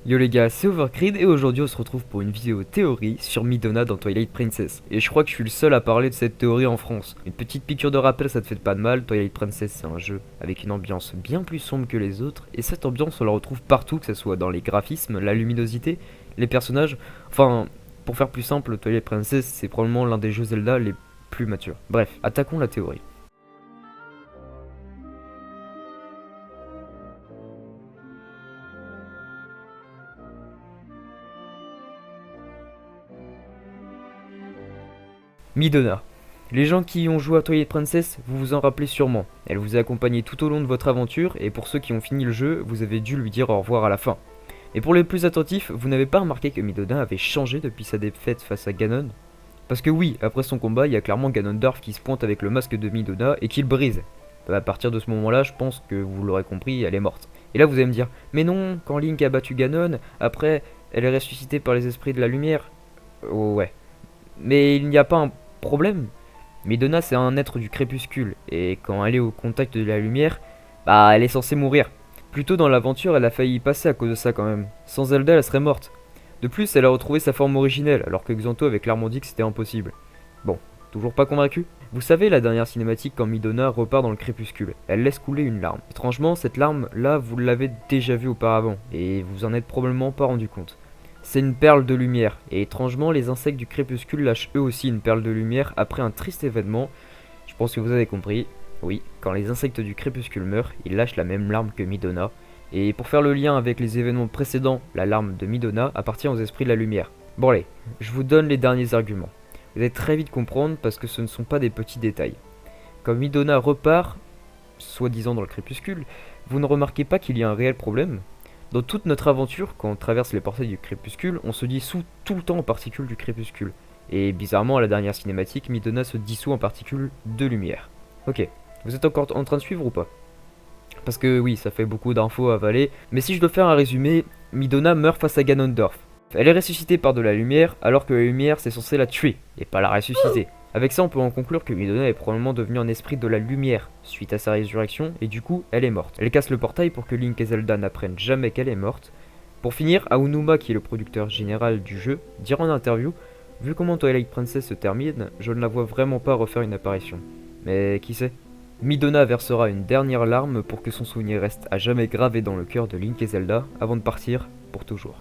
Yo les gars, c'est Overcreed et aujourd'hui on se retrouve pour une vidéo théorie sur Midona dans Twilight Princess. Et je crois que je suis le seul à parler de cette théorie en France. Une petite piqûre de rappel, ça te fait pas de mal. Twilight Princess, c'est un jeu avec une ambiance bien plus sombre que les autres, et cette ambiance on la retrouve partout, que ce soit dans les graphismes, la luminosité, les personnages. Enfin, pour faire plus simple, Twilight Princess c'est probablement l'un des jeux Zelda les plus matures. Bref, attaquons la théorie. Midona. Les gens qui ont joué à Twilight Princess, vous vous en rappelez sûrement. Elle vous a accompagné tout au long de votre aventure, et pour ceux qui ont fini le jeu, vous avez dû lui dire au revoir à la fin. Et pour les plus attentifs, vous n'avez pas remarqué que Midona avait changé depuis sa défaite face à Ganon? Parce que oui, après son combat, il y a clairement Ganondorf qui se pointe avec le masque de Midona et qui le brise. À partir de ce moment-là, je pense que vous l'aurez compris, elle est morte. Et là vous allez me dire, mais non, quand Link a battu Ganon, après, elle est ressuscitée par les esprits de la lumière. Oh ouais. Mais il n'y a pas un problème. Midona c'est un être du crépuscule, et quand elle est au contact de la lumière, bah elle est censée mourir. Plus tôt dans l'aventure, elle a failli y passer à cause de ça quand même. Sans Zelda, elle serait morte. De plus, elle a retrouvé sa forme originelle, alors que Xanto avait clairement dit que c'était impossible. Bon, toujours pas convaincu? Vous savez la dernière cinématique quand Midona repart dans le crépuscule, elle laisse couler une larme. Étrangement, cette larme là, vous l'avez déjà vue auparavant, et vous en êtes probablement pas rendu compte. C'est une perle de lumière, et étrangement, les insectes du crépuscule lâchent eux aussi une perle de lumière après un triste événement. Je pense que vous avez compris. Oui, quand les insectes du crépuscule meurent, ils lâchent la même larme que Midona. Et pour faire le lien avec les événements précédents, la larme de Midona appartient aux esprits de la lumière. Bon allez, je vous donne les derniers arguments. Vous allez très vite comprendre parce que ce ne sont pas des petits détails. Quand Midona repart, soi-disant dans le crépuscule, vous ne remarquez pas qu'il y a un réel problème? Dans toute notre aventure, quand on traverse les portails du crépuscule, on se dissout tout le temps en particules du crépuscule. Et bizarrement, à la dernière cinématique, Midona se dissout en particules de lumière. Ok, vous êtes encore en train de suivre ou pas? Parce que oui, ça fait beaucoup d'infos à avaler, mais si je dois faire un résumé, Midona meurt face à Ganondorf. Elle est ressuscitée par de la lumière, alors que la lumière c'est censé la tuer, et pas la ressusciter. Avec ça, on peut en conclure que Midona est probablement devenue un esprit de la lumière suite à sa résurrection, et du coup, elle est morte. Elle casse le portail pour que Link et Zelda n'apprennent jamais qu'elle est morte. Pour finir, Aonuma, qui est le producteur général du jeu, dira en interview: vu comment Twilight Princess se termine, je ne la vois vraiment pas refaire une apparition. Mais qui sait? Midona versera une dernière larme pour que son souvenir reste à jamais gravé dans le cœur de Link et Zelda avant de partir pour toujours.